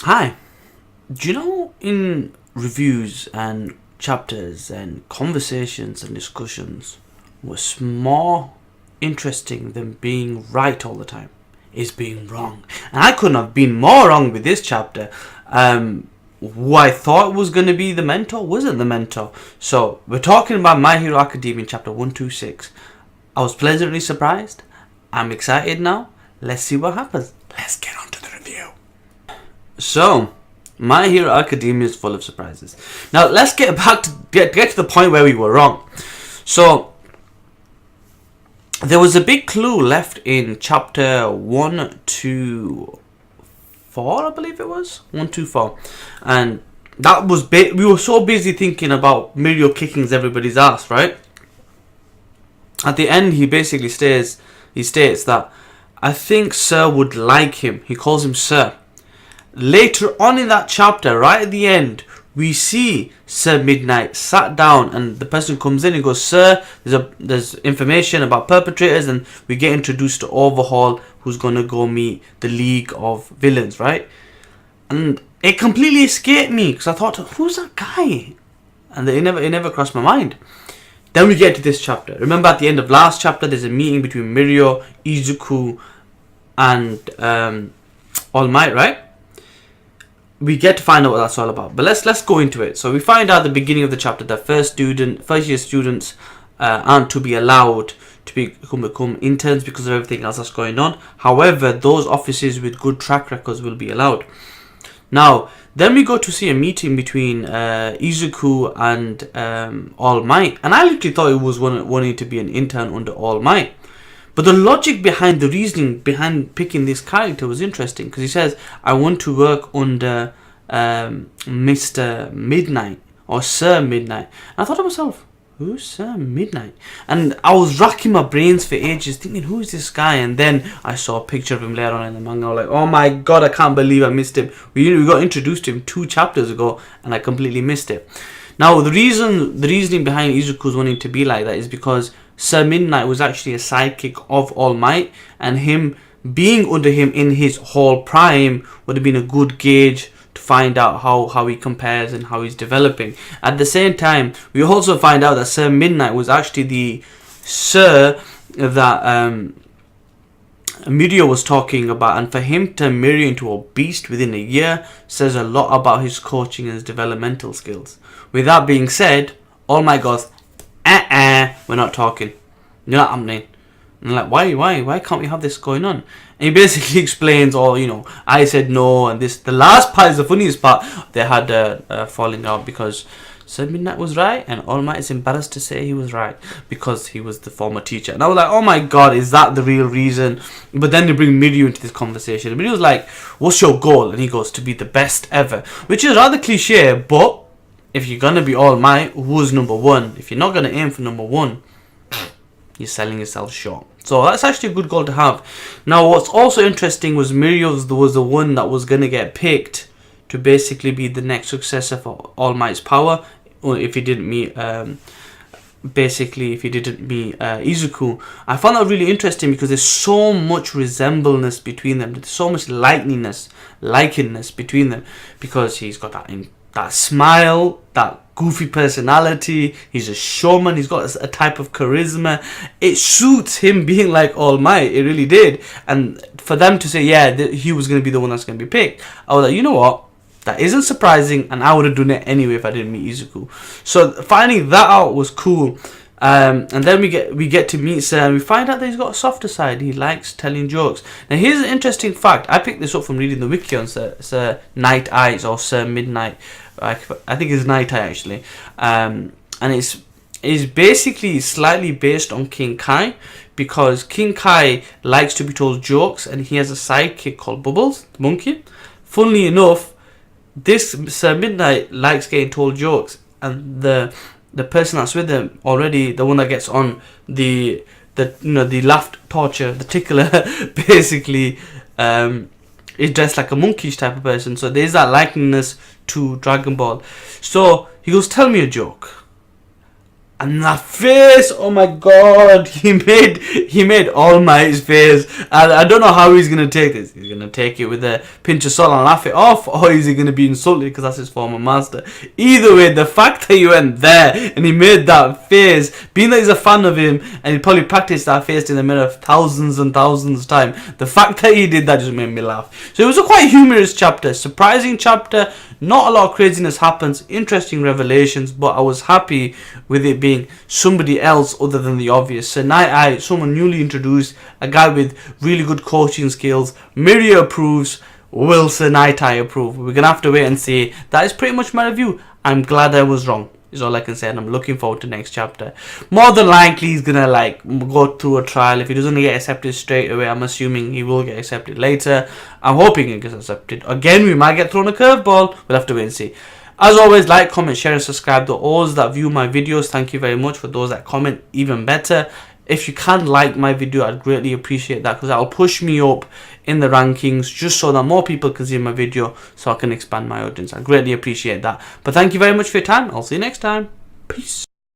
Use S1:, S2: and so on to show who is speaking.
S1: Hi. Do you know in reviews and chapters and conversations and discussions, what's more interesting than being right all the time is being wrong. And I couldn't have been more wrong with this chapter. Who I thought was going to be the mentor wasn't the mentor. So we're talking about My Hero Academia in chapter 126. I was pleasantly surprised. I'm excited now. Let's see what happens. Let's get on to the review. So, My Hero Academia is full of surprises. Now, let's get back to get to the point where we were wrong. So, there was a big clue left in chapter 1 to 4, I believe it was 1 to 4, and that was we were so busy thinking about Mirio kicking everybody's ass, right? At the end, he basically states that I think Sir would like him. He calls him Sir. Later on in that chapter, right at the end, we see Sir Midnight sat down, and the person comes in and goes, Sir, there's information about perpetrators, and we get introduced to Overhaul, who's going to go meet the League of Villains, right? And it completely escaped me, because I thought, who's that guy? And it never crossed my mind. Then we get to this chapter. Remember at the end of last chapter, there's a meeting between Mirio, Izuku, and All Might, right? We get to find out what that's all about. But let's go into it. So we find out at the beginning of the chapter that first year students aren't to be allowed to become interns because of everything else that's going on. However, those officers with good track records will be allowed. Now, then we go to see a meeting between Izuku and All Might. And I literally thought it was wanting to be an intern under All Might. But the logic behind the reasoning behind picking this character was interesting, because he says, I want to work under Mr. Midnight or Sir Midnight. And I thought to myself, who's Sir Midnight? And I was racking my brains for ages thinking, who's this guy? And then I saw a picture of him later on in the manga. I was like, oh my god, I can't believe I missed him. We got introduced to him 2 chapters ago and I completely missed it. Now, the reasoning behind Izuku's wanting to be like that is because Sir Midnight was actually a sidekick of All Might, and him being under him in his whole prime would have been a good gauge to find out how he compares and how he's developing. At the same time, we also find out that Sir Midnight was actually the Sir that Mirio was talking about, and for him to Mirio into a beast within a year says a lot about his coaching and his developmental skills. With that being said, All Might goes, we're not talking. You're not happening. And I'm like, why can't we have this going on? And he basically explains, I said no, and this. The last part is the funniest part. They had falling out because Sir Midnight was right, and All Might is embarrassed to say he was right because he was the former teacher. And I was like, oh my god, is that the real reason? But then they bring Mirio into this conversation. And Mirio's like, what's your goal? And he goes, to be the best ever, which is rather cliche, but if you're going to be All Might, who's number 1? If you're not going to aim for number 1, you're selling yourself short. So that's actually a good goal to have. Now, what's also interesting was Mirio's was the one that was going to get picked to basically be the next successor for All Might's power, or if he didn't meet Izuku. I found that really interesting because there's so much resemblance between them. There's so much likeness between them, because he's got that smile, that goofy personality. He's a showman. He's got a type of charisma. It suits him being like All Might. It really did. And for them to say, he was going to be the one that's going to be picked, I was like, you know what? That isn't surprising, and I would have done it anyway if I didn't meet Izuku. So finding that out was cool. And then we get to meet Sir, and we find out that he's got a softer side. He likes telling jokes. Now here's an interesting fact. I picked this up from reading the wiki on Sir Night Eyes, or Sir Midnight. I think it's Night Eye actually. And it's basically slightly based on King Kai, because King Kai likes to be told jokes, and he has a sidekick called Bubbles, the monkey. Funnily enough, this Sir Midnight likes getting told jokes, and the person that's with him already, the one that gets on the laugh torture, the tickler, basically is dressed like a monkeyish type of person. So there's that likeness to Dragon Ball. So he goes, tell me a joke. And that face, oh my god, he made All Might's face. And I don't know how he's gonna take this. He's gonna take it with a pinch of salt and laugh it off, or is he gonna be insulted because that's his former master? Either way, the fact that he went there and he made that face, being that he's a fan of him and he probably practiced that face in the mirror thousands and thousands of times, the fact that he did that just made me laugh. So it was a quite humorous chapter, surprising chapter. Not a lot of craziness happens, interesting revelations, but I was happy with it being somebody else other than the obvious. So Night Eye, someone newly introduced, a guy with really good coaching skills. Miria approves, will Sir Night Eye approve? We're gonna have to wait and see. That is pretty much my review. I'm glad I was wrong, is all I can say, and I'm looking forward to next chapter. More than likely he's gonna like go through a trial. If he doesn't get accepted straight away, I'm assuming he will get accepted later. I'm hoping he gets accepted. Again, we might get thrown a curveball. We'll have to wait and see. As always, like, comment, share and subscribe. To all that view my videos, thank you very much. For those that comment, even better. If you can like my video, I'd greatly appreciate that, because that will push me up in the rankings, just so that more people can see my video, so I can expand my audience. I greatly appreciate that. But thank you very much for your time. I'll see you next time. Peace.